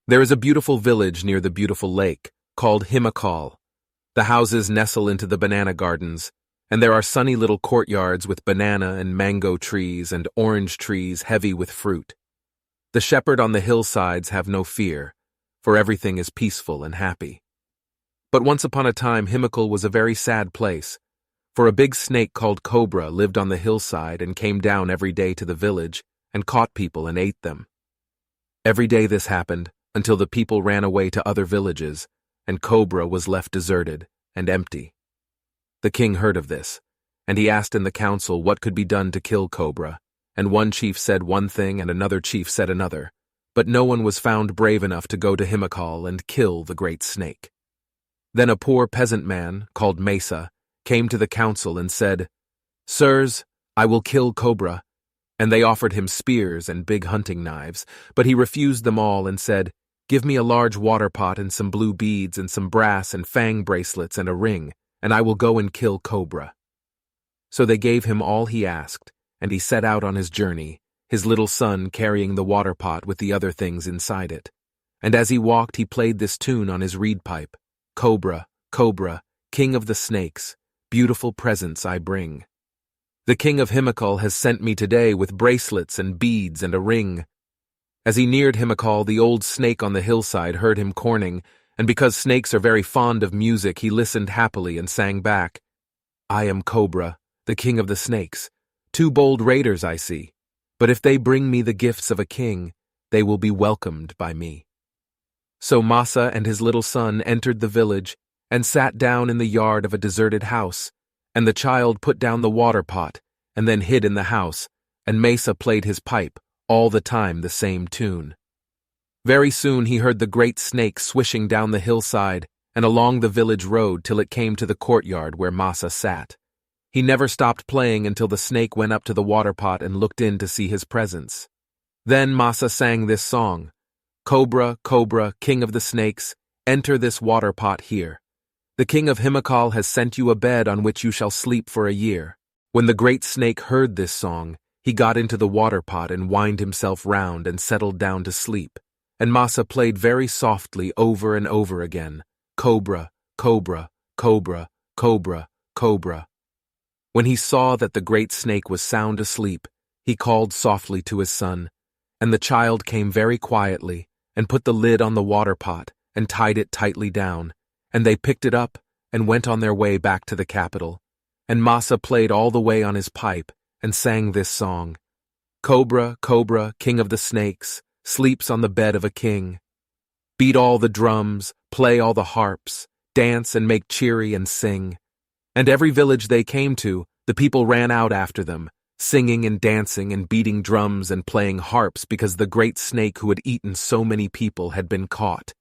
There is a beautiful village near the beautiful lake, called Himakal. The houses nestle into the banana gardens, and there are sunny little courtyards with banana and mango trees and orange trees heavy with fruit. The shepherd on the hillsides have no fear, for everything is peaceful and happy. But once upon a time Himakal was a very sad place, for a big snake called Cobra lived on the hillside and came down every day to the village and caught people and ate them. Every day this happened until the people ran away to other villages, and Cobra was left deserted and empty. The king heard of this, and he asked in the council what could be done to kill Cobra, and one chief said one thing and another chief said another, but no one was found brave enough to go to Himakal and kill the great snake. Then a poor peasant man, called Mesa, came to the council and said, "Sirs, I will kill Cobra." And they offered him spears and big hunting knives, but he refused them all and said, "Give me a large water pot and some blue beads and some brass and fang bracelets and a ring, and I will go and kill Cobra." So they gave him all he asked, and he set out on his journey, his little son carrying the water pot with the other things inside it. And as he walked he played this tune on his reed pipe, "Cobra, Cobra, king of the snakes, beautiful presents I bring. The king of Himakal has sent me today with bracelets and beads and a ring." As he neared Himakal, the old snake on the hillside heard him corning, and because snakes are very fond of music, he listened happily and sang back, "I am Cobra, the king of the snakes. 2 bold raiders I see, but if they bring me the gifts of a king, they will be welcomed by me." So Masa and his little son entered the village and sat down in the yard of a deserted house, and the child put down the water pot and then hid in the house, and Mesa played his pipe, all the time the same tune. Very soon he heard the great snake swishing down the hillside and along the village road till it came to the courtyard where Masa sat. He never stopped playing until the snake went up to the water pot and looked in to see his presence. Then Masa sang this song, "Cobra, Cobra, king of the snakes, enter this water pot here. The king of Himakal has sent you a bed on which you shall sleep for a year." When the great snake heard this song, he got into the water pot and wound himself round and settled down to sleep, and Masa played very softly over and over again, "Cobra, Cobra, Cobra, Cobra, Cobra." When he saw that the great snake was sound asleep, he called softly to his son, and the child came very quietly and put the lid on the water pot and tied it tightly down, and they picked it up and went on their way back to the capital, and Masa played all the way on his pipe and sang this song, "Cobra, Cobra, king of the snakes, sleeps on the bed of a king. Beat all the drums, play all the harps, dance and make cheery and sing." And every village they came to, the people ran out after them, singing and dancing and beating drums and playing harps because the great snake who had eaten so many people had been caught.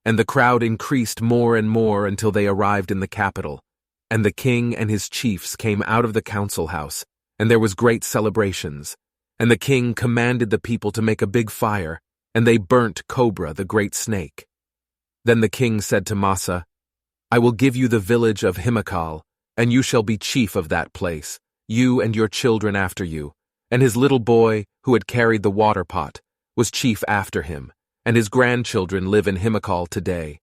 And the crowd increased more and more until they arrived in the capital, and the king and his chiefs came out of the council house, and there was great celebrations, and the king commanded the people to make a big fire, and they burnt Cobra, the great snake. Then the king said to Masa, "I will give you the village of Himakal, and you shall be chief of that place, you and your children after you." And his little boy, who had carried the water pot, was chief after him, and his grandchildren live in Himakal today.